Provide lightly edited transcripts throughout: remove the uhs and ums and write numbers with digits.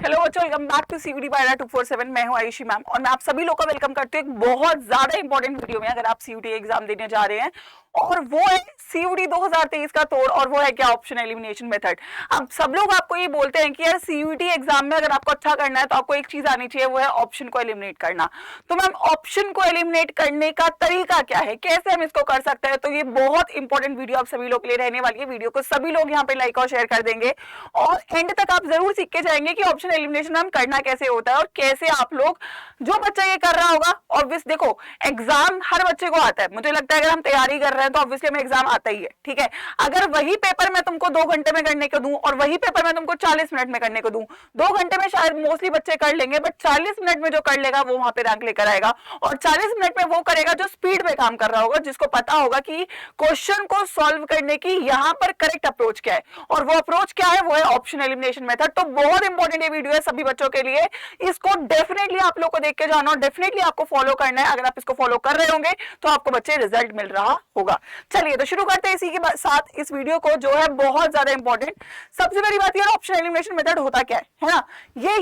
Hello बच्चों, welcome back to सीयूडी bye 247। मैं हूं आयुषी मैम और मैं आप सभी लोग का वेलकम करती हूँ एक बहुत ज्यादा इंपॉर्टेंट वीडियो में। अगर आप सीयूडी एग्जाम देने जा रहे हैं और वो है सीयूडी 2023 का तोड़, और वो है क्या, ऑप्शन एलिमिनेशन मेथड। अब सब लोग आपको ये बोलते हैं कि यार सीयूडी एग्जाम में अगर आपको अच्छा करना है तो आपको एक चीज आनी चाहिए, वो है ऑप्शन को एलिमिनेट करना। तो मैम ऑप्शन को एलिमिनेट करने का तरीका क्या है, कैसे हम इसको कर सकते हैं, तो ये बहुत इंपॉर्टेंट वीडियो आप सभी लोग के लिए रहने वाली है। वीडियो को सभी लोग यहाँ पे लाइक और शेयर कर देंगे और एंड तक आप जरूर सीख के जाएंगे कि ऑप्शन एलिमिनेशन हम करना कैसे होता है और कैसे आप लोग, जो बच्चा ये कर रहा होगा, ऑब्वियस देखो एग्जाम हर बच्चे को आता है। मुझे लगता है अगर हम तैयारी कर रहे हैं तो ऑब्वियसली हमें एग्जाम आता ही है, ठीक है। अगर वही पेपर मैं तुमको 2 घंटे में करने को दूं और वही पेपर मैं तुमको 40 मिनट में करने को दूं, 2 घंटे में शायद मोस्टली बच्चे कर लेंगे, बट 40 मिनट में जो कर लेगा वो वहां पे रैंक लेकर आएगा। और 40 मिनट में वो करेगा जो स्पीड पे काम कर रहा होगा, जिसको पता होगा कि क्वेश्चन को सॉल्व करने की यहाँ पर करेक्ट अप्रोच क्या है, और वो अप्रोच क्या है, वो है ऑप्शन एलिमिनेशन मेथड। तो बहुत इंपॉर्टेंट ये वीडियो है सभी बच्चों के लिए। इसको डेफिनेटली आप लोग को देख के जाना और डेफिनेटली आपको फॉलो करना है। अगर आप इसको फॉलो कर रहे होंगे तो आपको बच्चे रिजल्ट मिल रहा होगा। चलिए तो शुरू करते हैं इसी के साथ इस वीडियो को, जो है बहुत ज्यादा इंपॉर्टेंट। सबसे पहली बात ये, ऑप्शन एलिमिनेशन मेथड होता क्या है ना।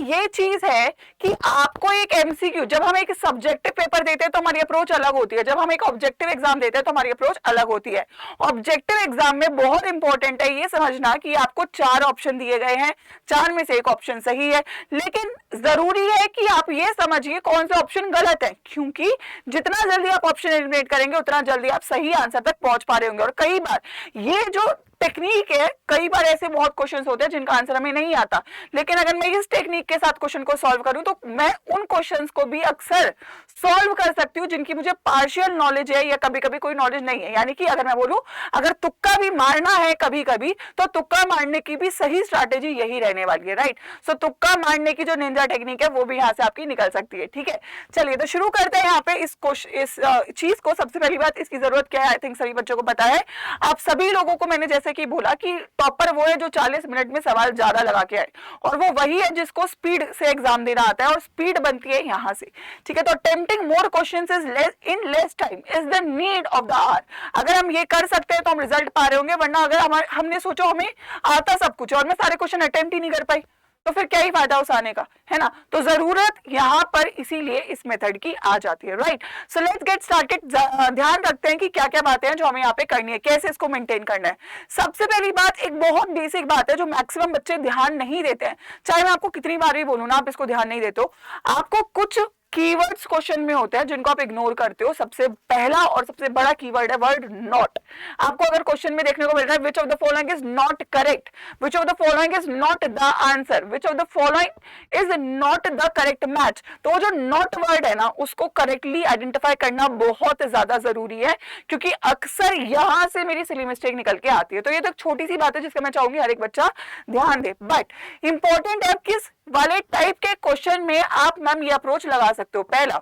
ये चीज है कि आपको एक एमसीक्यू, जब हम एक सब्जेक्टिव पेपर देते हैं तो हमारी अप्रोच अलग होती है, जब हम एक ऑब्जेक्टिव एग्जाम देते हैं तो हमारी अप्रोच अलग होती है। ऑब्जेक्टिव एग्जाम में बहुत इंपॉर्टेंट है ये समझना कि आपको 4 ऑप्शन दिए गए हैं, 4 में से एक ऑप्शन सही है, लेकिन जरूरी है कि आप ये समझिए कौन से ऑप्शन गलत है, क्योंकि जितना जल्दी आप ऑप्शन एलिमिनेट करेंगे उतना जल्दी आप सही आंसर तक पहुंच पा रहे होंगे। और कई बार ये जो टेक्निक है, कई बार ऐसे बहुत क्वेश्चंस होते हैं जिनका आंसर हमें नहीं आता, लेकिन अगर मैं इस टेक्निक के साथ क्वेश्चन को सॉल्व करूं तो मैं उन क्वेश्चंस को भी अक्सर सॉल्व कर सकती हूं जिनकी मुझे पार्शियल नॉलेज है या कभी कभी कोई नॉलेज नहीं है। यानी कि अगर मैं बोलूं, अगर तुक्का भी मारना है कभी कभी, तो तुक्का मारने की भी सही स्ट्रैटेजी यही रहने वाली है, राइट। सो तुक्का मारने की जो निंजा टेक्निक है वो भी यहाँ से आपकी निकल सकती है, ठीक है। चलिए तो शुरू करते हैं यहाँ पे इस चीज को। सबसे पहली बात, इसकी जरूरत क्या है, आई थिंक सभी बच्चों को पता है। आप सभी लोगों को मैंने जैसे कि बोला कि टॉपर वो है जो 40 मिनट में सवाल ज्यादा लगा के आए, और वो वही है जिसको स्पीड से एग्जाम देना आता है, और स्पीड बनती है यहां से, ठीक है। तो attempting more questions is less in less time is the need of the hour. अगर हम ये कर सकते हैं तो हम रिजल्ट पा रहे होंगे, वरना अगर हमने सोचो हमें आता सब कुछ और मैं सारे क्वेश्चन अटेम्प्ट ही नहीं कर पाई तो फिर क्या ही फायदा उस आने का, है ना। तो जरूरत यहां पर इसीलिए इस मेथड की आ जाती है, right. So let's get started. ध्यान रखते हैं कि क्या क्या बातें हैं जो हमें यहाँ पे करनी है, कैसे इसको मेंटेन करना है। सबसे पहली बात, एक बहुत बेसिक बात है जो मैक्सिमम बच्चे ध्यान नहीं देते हैं, चाहे मैं आपको कितनी बार भी बोलूं ना, आप इसको ध्यान नहीं देते हो। आपको कुछ कीवर्ड्स क्वेश्चन में होते हैं जिनको आप इग्नोर करते हो। सबसे पहला और सबसे बड़ा कीवर्ड है वर्ड नॉट। आपको अगर क्वेश्चन में देखने को मिल रहा है which of the following is not correct, which of the following is not the answer, which of the following is not the correct match, तो जो नॉट वर्ड है ना उसको करेक्टली आइडेंटिफाई करना बहुत ज्यादा जरूरी है, क्योंकि अक्सर यहां से मेरी सिली मिस्टेक निकल के आती है। तो ये तो एक छोटी सी बात है जिसका मैं चाहूंगी हर एक बच्चा ध्यान दे, बट इंपॉर्टेंट है किस वाले टाइप के क्वेश्चन में आप मैम ये अप्रोच लगा सकते हो। पहला,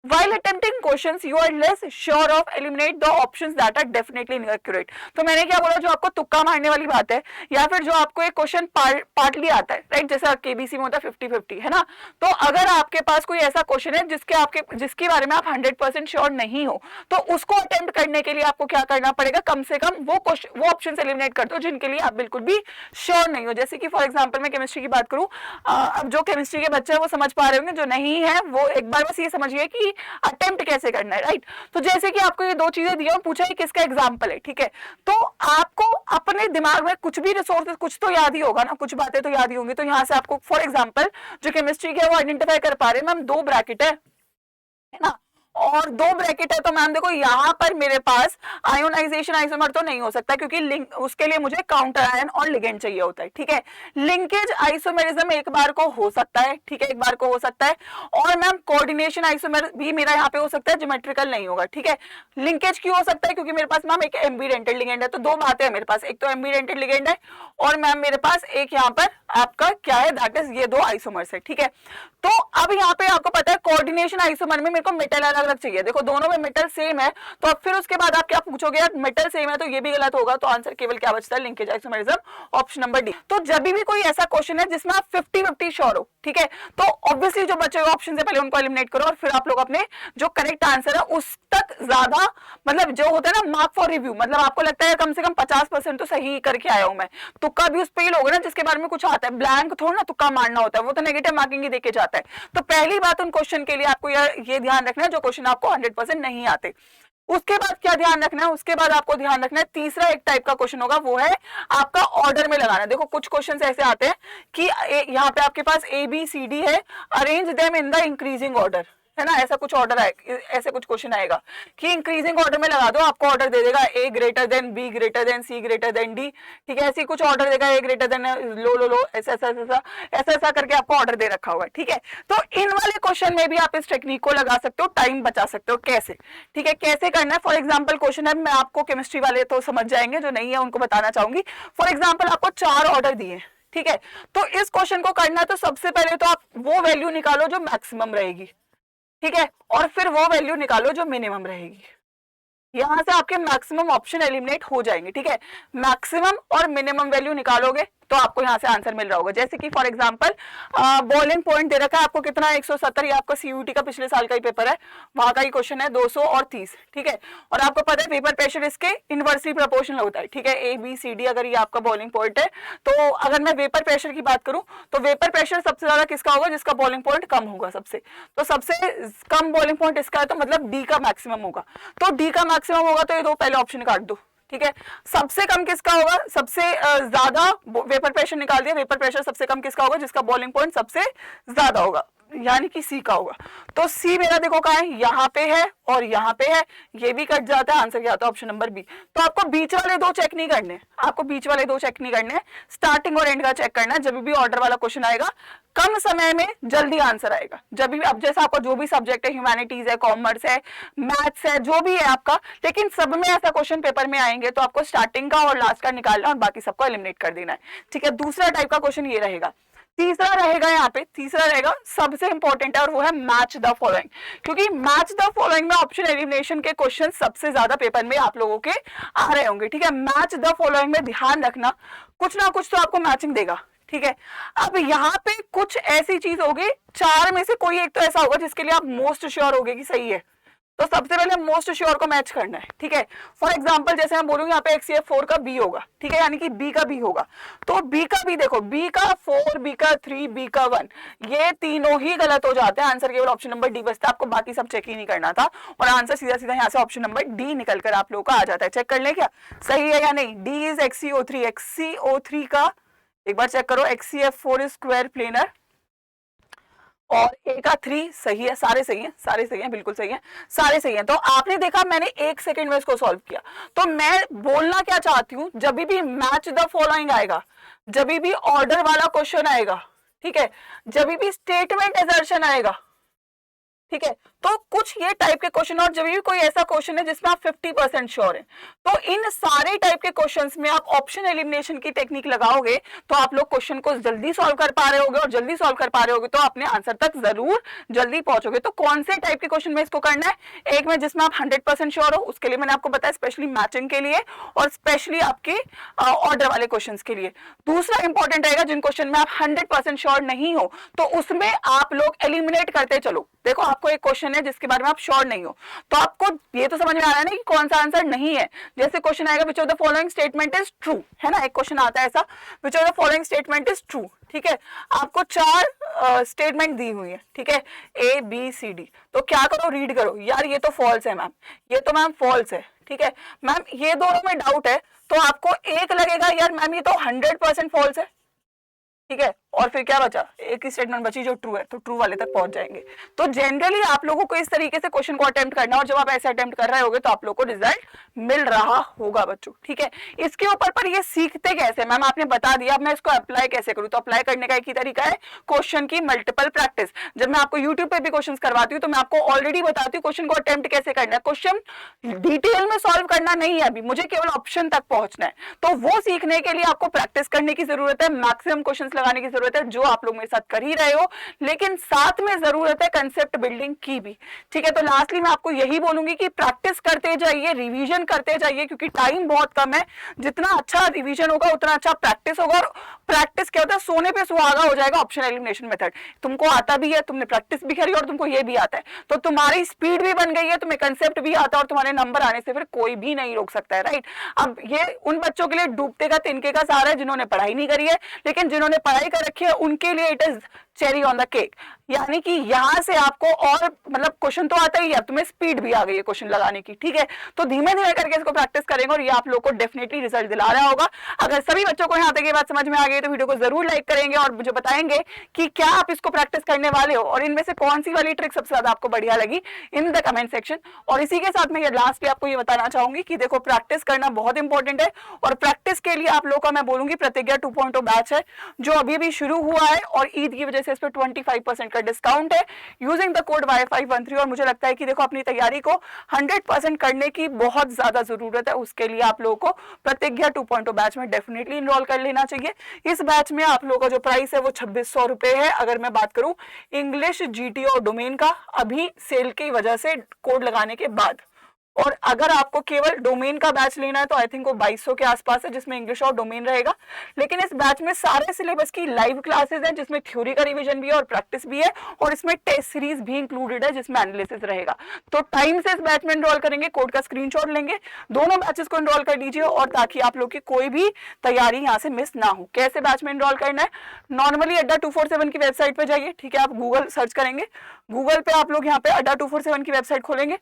while attempting questions you are less sure of eliminate the options that are definitely inaccurate। तो मैंने क्या बोला, जो आपको तुक्का मारने वाली बात है, या फिर जो आपको एक क्वेश्चन पार्टली आता है, राइट, जैसे केबीसी में होता है 50-50, है ना। तो अगर आपके पास कोई ऐसा क्वेश्चन है जिसके बारे में आप 100% श्योर नहीं हो, तो उसको अटेम्प्ट करने के लिए आपको क्या करना पड़ेगा, कम से कम वो ऑप्शन एलिमिनेट कर दो जिनके लिए आप बिल्कुल भी श्योर नहीं हो। जैसे कि फॉर एग्जाम्पल मैं केमिस्ट्री की बात करूं, अब जो केमिस्ट्री के बच्चे हैं वो समझ पा रहे होंगे, जो नहीं है वो एक बार बस ये समझिए कि अटेम्प्ट कैसे करना है, राइट। तो जैसे कि आपको ये 2 चीजें दी और पूछा है किसका एग्जांपल है, ठीक है, तो आपको अपने दिमाग में कुछ भी रिसोर्सेज, कुछ तो याद ही होगा ना, कुछ बातें तो याद ही होंगी। तो यहां से आपको फॉर एग्जांपल जो केमिस्ट्री के है वो आइडेंटिफाई कर पा रहे हैं मैम, 2 ब्रैकेट है ना, और 2 ब्रैकेट है, तो मैम देखो यहाँ पर मेरे पास आयोनाइजेशन आइसोमर तो नहीं हो सकता, क्योंकि लिंक उसके लिए मुझे काउंटर आयन और लिगेंड चाहिए होता है, ठीक है। लिंकेज आइसोमेरिज्म एक बार को हो सकता है, ठीक है, एक बार को हो सकता है, और मैम कोऑर्डिनेशन आइसोमर भी मेरा यहाँ पे हो सकता है, ज्योमेट्रिकल नहीं होगा, ठीक है। लिंकेज क्यों हो सकता है, क्योंकि मेरे पास मैम एक एम्बीडेंटेड लिगेंड है। तो 2 बातें हैं मेरे पास, एक तो एम्बीडेंटेड लिगेंड है और मैम मेरे पास एक यहाँ पर आपका क्या है, दैट इज ये 2 आइसोमर्स है, ठीक है। तो अब यहाँ पे आपको पता है कोऑर्डिनेशन आइसोमर में मेरे को मेटल अलग अलग चाहिए, देखो दोनों में मेटल सेम है, तो अब फिर उसके बाद आप क्या पूछोगे, यार मेटल सेम है तो ये भी गलत होगा, तो आंसर केवल क्या बचता है, linkage isomerism, option number D. तो जब भी कोई ऐसा क्वेश्चन है जिसमें आप 50-50 श्योर हो, ठीक है, तो ऑब्वियसली जो बचे हुए ऑप्शन से पहले उनको एलिमिनेट करो और फिर आप लोग अपने जो करेक्ट आंसर है उस तक ज्यादा, मतलब जो होता है ना मार्क फॉर रिव्यू, मतलब आपको लगता है कम से कम 50% तो सही करके आया हूं मैं, तुक्का भी उस पे ही लोगे ना जिसके बारे में कुछ आता आता है, ब्लैंक थोड़ा ना तुक्का मारना होता है, वो तो नेगेटिव मार्किंग ही देके जाता है। तो पहली बात उन क्वेश्चन के लिए आपको ये ध्यान रखना है जो क्वेश्चन आपको 100% नहीं आते। उसके बाद क्या ध्यान रखना है, उसके बाद आपको ध्यान रखना है तीसरा एक टाइप का क्वेश्चन होगा, वो है आपका ऑर्डर में लगाना। देखो कुछ क्वेश्चंस ऐसे आते हैं कि यहाँ पे आपके पास ए बी सी डी है, arrange them in the increasing order, है ना, ऐसा कुछ ऑर्डर आएगा, ऐसे कुछ क्वेश्चन आएगा कि इंक्रीजिंग ऑर्डर में लगा दो, आपको ऑर्डर दे देगा A greater than B greater than C greater than D, ठीक है, ऐसे कुछ ऑर्डर देगा, ए ग्रेटर देन लो लो लो, ऐसा ऐसा ऐसा ऐसा ऐसा करके आपको ऑर्डर दे रखा होगा, ठीक है। तो इन वाले क्वेश्चन में भी आप इस टेक्निक को लगा सकते हो, टाइम बचा सकते हो। कैसे, ठीक है, कैसे करना है। फॉर एग्जाम्पल क्वेश्चन है, मैं आपको केमिस्ट्री वाले तो समझ जाएंगे, जो नहीं है उनको बताना चाहूंगी। फॉर एग्जाम्पल आपको 4 ऑर्डर दिए, ठीक है, तो इस क्वेश्चन को करना है तो सबसे पहले तो आप वो वैल्यू निकालो जो मैक्सिमम रहेगी, ठीक है, और फिर वो वैल्यू निकालो जो मिनिमम रहेगी। यहां से आपके मैक्सिमम ऑप्शन एलिमिनेट हो जाएंगे, ठीक है। मैक्सिमम और मिनिमम वैल्यू निकालोगे तो आपको यहाँ से आंसर मिल रहा होगा। जैसे कि फॉर एग्जांपल बॉइलिंग पॉइंट दे रखा है आपको कितना, 170, ये आपका सीयूटी का पिछले साल का ही पेपर है, वहां का ही क्वेश्चन है, 200 और 30, ठीक है। और आपको पता है वेपर प्रेशर इसके इनवर्सली प्रोपोर्शनल होता है, ठीक है, ए बी सी डी अगर ये आपका बॉइलिंग पॉइंट है। तो अगर मैं वेपर प्रेशर की बात करूं तो वेपर प्रेशर सबसे ज्यादा किसका होगा, जिसका बॉइलिंग पॉइंट कम होगा सबसे, तो सबसे कम बॉइलिंग पॉइंट इसका है, तो मतलब डी का मैक्सिमम होगा। तो डी का मैक्सिमम होगा तो ये दो पहले ऑप्शन काट दो, ठीक है। सबसे कम किसका होगा, सबसे ज्यादा वेपर प्रेशर निकाल दिया, वेपर प्रेशर सबसे कम किसका होगा, जिसका बॉइलिंग पॉइंट सबसे ज्यादा होगा, यानी कि सी का होगा। तो सी मेरा देखो कहाँ है, यहाँ पे है और यहाँ पे है, ये भी कट जाता है, आंसर क्या आता है, ऑप्शन नंबर बी। तो आपको बीच वाले दो चेक नहीं करने, आपको बीच वाले दो चेक नहीं करने, स्टार्टिंग और एंड का चेक करना है। जब भी ऑर्डर वाला क्वेश्चन आएगा कम समय में जल्दी आंसर आएगा, जब भी अब जैसा आपका जो भी सब्जेक्ट है, ह्यूमैनिटीज है, कॉमर्स है, मैथ्स है, जो भी है आपका, लेकिन सब में ऐसा क्वेश्चन पेपर में आएंगे तो आपको स्टार्टिंग का और लास्ट का निकालना और बाकी सबको एलिमिनेट कर देना है, ठीक है। दूसरा टाइप का क्वेश्चन ये रहेगा। तीसरा रहेगा, यहाँ पे तीसरा रहेगा सबसे इंपॉर्टेंट है, और वो है मैच द फॉलोइंग, क्योंकि मैच द फॉलोइंग में ऑप्शन एलिमिनेशन के क्वेश्चन सबसे ज्यादा पेपर में आप लोगों के आ रहे होंगे, ठीक है। मैच द फॉलोइंग में ध्यान रखना, कुछ ना कुछ तो आपको मैचिंग देगा, ठीक है। अब यहाँ पे कुछ ऐसी चीज होगी, 4 में से कोई एक तो ऐसा होगा जिसके लिए आप मोस्ट श्योर होगे कि सही है, तो सबसे पहले मोस्ट श्योर को मैच करना है, ठीक है। फॉर एग्जांपल जैसे हम बोलूंगे यहाँ पे XCF4 का बी होगा, ठीक है, यानी कि बी का बी होगा, तो बी का बी देखो, बी का 4, बी का 3, बी का 1, ये तीनों ही गलत हो जाते हैं, आंसर केवल ऑप्शन नंबर डी बचता है, आपको बाकी सब चेक ही नहीं करना था, और आंसर सीधा सीधा यहाँ से ऑप्शन नंबर डी निकल कर आप लोगों का आ जाता है। चेक कर ले क्या सही है या नहीं। डी इज XCO3, XCO3 का एक बार चेक करो, XCF4 इज स्क्वायर प्लेनर, और ए का 3 सही है, सारे सही हैं, सारे सही हैं, बिल्कुल सही हैं, सारे सही हैं। तो आपने देखा मैंने 1 सेकंड में इसको सॉल्व किया। तो मैं बोलना क्या चाहती हूँ, जब भी मैच द फॉलोइंग आएगा, जब भी ऑर्डर वाला क्वेश्चन आएगा, ठीक है, जब भी स्टेटमेंट असर्शन आएगा, ठीक है, तो कुछ ये टाइप के क्वेश्चन, और जब भी कोई ऐसा क्वेश्चन है जिसमें आप 50% श्योर हैं, तो इन सारे टाइप के क्वेश्चंस में आप ऑप्शन एलिमिनेशन की टेक्निक लगाओगे तो आप लोग क्वेश्चन को जल्दी सॉल्व कर पा रहे होगे, और जल्दी सॉल्व कर पा रहे होगे तो अपने आंसर तक जरूर जल्दी पहुंचोगे। तो कौन से टाइप के क्वेश्चन में इसको करना है, एक में जिसमें आप 100% श्योर हो, उसके लिए मैंने आपको बताया, स्पेशली मैचिंग के लिए और स्पेशली आपके ऑर्डर वाले क्वेश्चन के लिए। दूसरा इंपॉर्टेंट रहेगा जिन क्वेश्चन में आप 100% श्योर नहीं हो, तो उसमें आप लोग एलिमिनेट करते चलो। देखो आपको एक क्वेश्चन है जिसके बारे में आप श्योर नहीं हो, तो आपको ये तो समझ में आ रहा है ना कि कौन सा आंसर नहीं है। जैसे क्वेश्चन आएगा which of the following statement is true, है ना, एक क्वेश्चन आता है ऐसा, which of the following statement is true, ठीक है। आपको 4 स्टेटमेंट दी हुई है, ठीक है, A B C D, तो क्या करो, रीड करो, यार ये तो फॉल्स है मैम, ये तो मैम फॉल्स है, ठीक है मैम, ये दोनों में डाउट है, तो आपको एक लगेगा यार मैम ये तो 100% फॉल्स है, ठीक है, और फिर क्या बचा, एक ही स्टेटमेंट बची जो ट्रू है, तो ट्रू वाले तक पहुंच जाएंगे। तो जनरली आप लोगों को इस तरीके से क्वेश्चन को अटेम्प्ट करना, और जब आप ऐसे अटेम्प्ट कर रहे होगे तो आप लोगों को रिजल्ट मिल रहा होगा बच्चों, ठीक है। इसके ऊपर पर ये सीखते कैसे, मैम आपने बता दिया, अब मैं इसको अप्लाई कैसे करूं, तो अप्लाई करने का एक ही तरीका है, क्वेश्चन की मल्टीपल प्रैक्टिस। जब मैं आपको यूट्यूब पे भी क्वेश्चन करवाती हूँ तो मैं आपको ऑलरेडी बताती हूँ क्वेश्चन को अटेम्प्ट कैसे करना है। क्वेश्चन डिटेल में सॉल्व करना नहीं है, अभी मुझे केवल ऑप्शन तक पहुंचना है, तो वो सीखने के लिए आपको प्रैक्टिस करने की जरूरत है, मैक्सिमम क्वेश्चन लगाने की जरूरत है, जो आप लोग मेरे साथ कर ही रहे हो, लेकिन साथ में जरूरत है कंसेप्ट बिल्डिंग की भी, ठीक है। तो लास्टली मैं आपको यही बोलूंगी कि प्रैक्टिस करते जाइए, रिवीजन करते जाइए, क्योंकि टाइम बहुत कम है, जितना अच्छा रिवीजन होगा उतना अच्छा प्रैक्टिस होगा, और प्रैक्टिस क्या होता है, सोने पे सुहागा हो जाएगा ऑप्शन एलिमिनेशन मेथड। तुमको आता भी है, तुमने प्रैक्टिस भी करी और तुमको ये भी आता है, तो तुम्हारी स्पीड भी बन गई है, तुम्हें कंसेप्ट भी आता है और तुम्हारे नंबर आने से फिर कोई भी नहीं रोक सकता है, राइट। अब ये उन बच्चों के लिए डूबते का तिनके का सहारा है जिन्होंने पढ़ाई नहीं करी है, लेकिन जिन्होंने पढ़ाई कर रखी है उनके लिए it is cherry on the cake. यानी कि यहाँ से आपको और मतलब क्वेश्चन तो आता ही है, तुम्हें स्पीड भी आ गई है क्वेश्चन लगाने की, ठीक है। तो धीमे धीमे करके इसको प्रैक्टिस करेंगे और ये आप लोग को डेफिनेटली रिजल्ट दिला रहा होगा। अगर सभी बच्चों को यहाँ तक ये बात समझ में आ गई तो वीडियो को जरूर लाइक करेंगे और मुझे बताएंगे कि क्या आप इसको प्रैक्टिस करने वाले हो और इनमें से कौन सी वाली ट्रिक सबसे ज्यादा आपको बढ़िया लगी इन द कमेंट सेक्शन। और इसी के साथ मैं ये लास्ट पे आपको ये बताना चाहूंगी कि देखो प्रैक्टिस करना बहुत इंपॉर्टेंट है और प्रैक्टिस के लिए आप लोग का मैं बोलूंगी प्रतिज्ञा 2.0 बैच है जो अभी भी शुरू हुआ है और ईद की वजह से इस पर 25% का डिस्काउंट है यूजिंग द कोड Y513। और मुझे लगता है कि देखो अपनी तैयारी को 100% करने की बहुत ज्यादा जरूरत है, उसके लिए आप लोगों को प्रतिज्ञा 2.0 बैच में डेफिनेटली इनरोल कर लेना चाहिए। इस बैच में आप लोगों का जो प्राइस है वो 2600 रुपए है। अगर मैं बात करूं इंग्लिश, जीटी और डोमेन का अभी सेल की वजह से कोड लगाने के बाद, और अगर आपको केवल डोमेन का बैच लेना है तो आई थिंक वो 2200 के आसपास है जिसमें इंग्लिश और डोमेन रहेगा। लेकिन इस बैच में सारे सिलेबस की लाइव क्लासेस हैं जिसमें थ्योरी का रिवीजन भी है और प्रैक्टिस भी है और इसमें टेस्ट सीरीज भी इंक्लूडेड है जिसमें एनालिसिस रहेगा। तो टाइम से इस बैच में एनरोल करेंगे, कोड का स्क्रीनशॉट लेंगे, दोनों बैचेस को एनरोल कर लीजिए और ताकि आप लोग की कोई भी तैयारी यहाँ से मिस ना हो। कैसे बैच में एनरोल करना है, नॉर्मली अड्डा 247 की वेबसाइट पे जाइए, ठीक है। आप गूगल सर्च करेंगे, गूगल पे आप लोग यहाँ पे अड्डा 247 की वेबसाइट खोलेंगे,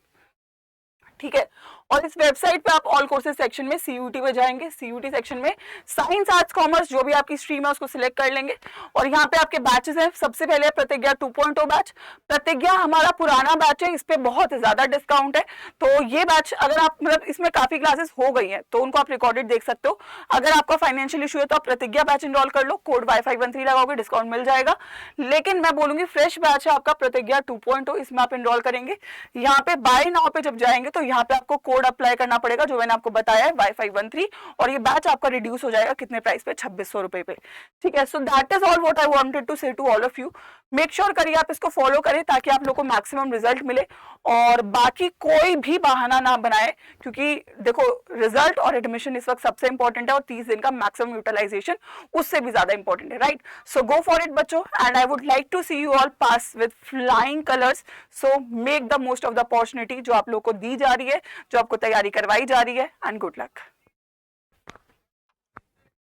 ठीक है। और इस वेबसाइट पे आप ऑल कोर्सेज सेक्शन में सीयूटी पे जाएंगे, सीयूटी सेक्शन में साइंस, आर्ट्स, कॉमर्स जो भी आपकी स्ट्रीम है उसको सिलेक्ट कर लेंगे और यहाँ पे आपके बैचेस हैं। सबसे पहले प्रतिज्ञा 2.0 बैच। प्रतिज्ञा हमारा पुराना बैच है, इस पे बहुत ज्यादा डिस्काउंट है। तो ये बैच अगर आप मतलब इसमें काफी क्लासेस हो गई हैं तो उनको आप रिकॉर्डेड देख सकते हो। अगर आपका फाइनेंशियल इशू है तो आप प्रतिज्ञा बैच इनरोल कर लो, कोड Y513 लगाओगे, डिस्काउंट मिल जाएगा। लेकिन मैं बोलूंगी फ्रेश बैच है आपका प्रतिज्ञा 2.0, इसमें आप इनरोल करेंगे। यहाँ पे बाय नाउ पे जब जाएंगे तो यहाँ पे आपको कोड अप्लाई करना पड़ेगा जो मैंने आपको बताया है Y513 और ये बैच आपका रिड्यूस हो जाएगा कितने प्राइस पे, 2600 रुपए पे, ठीक है। So that is all what I wanted to say to all of you. Make sure करिए आप इसको फॉलो करें ताकि आप लोग को मैक्सिमम रिजल्ट मिले और बाकी कोई भी बहाना ना बनाए, क्योंकि देखो रिजल्ट और एडमिशन इस वक्त सबसे इंपॉर्टेंट है और 30 दिन का मैक्सिमम यूटिलाइजेशन उससे भी ज्यादा इंपॉर्टेंट है, right. So go for it बच्चों and I would like to see you all pass with flying colours. So make the most of the opportunity जो आप लोग को दी जा रही है, जो आपको तैयारी करवाई जा रही है, एंड गुड लक।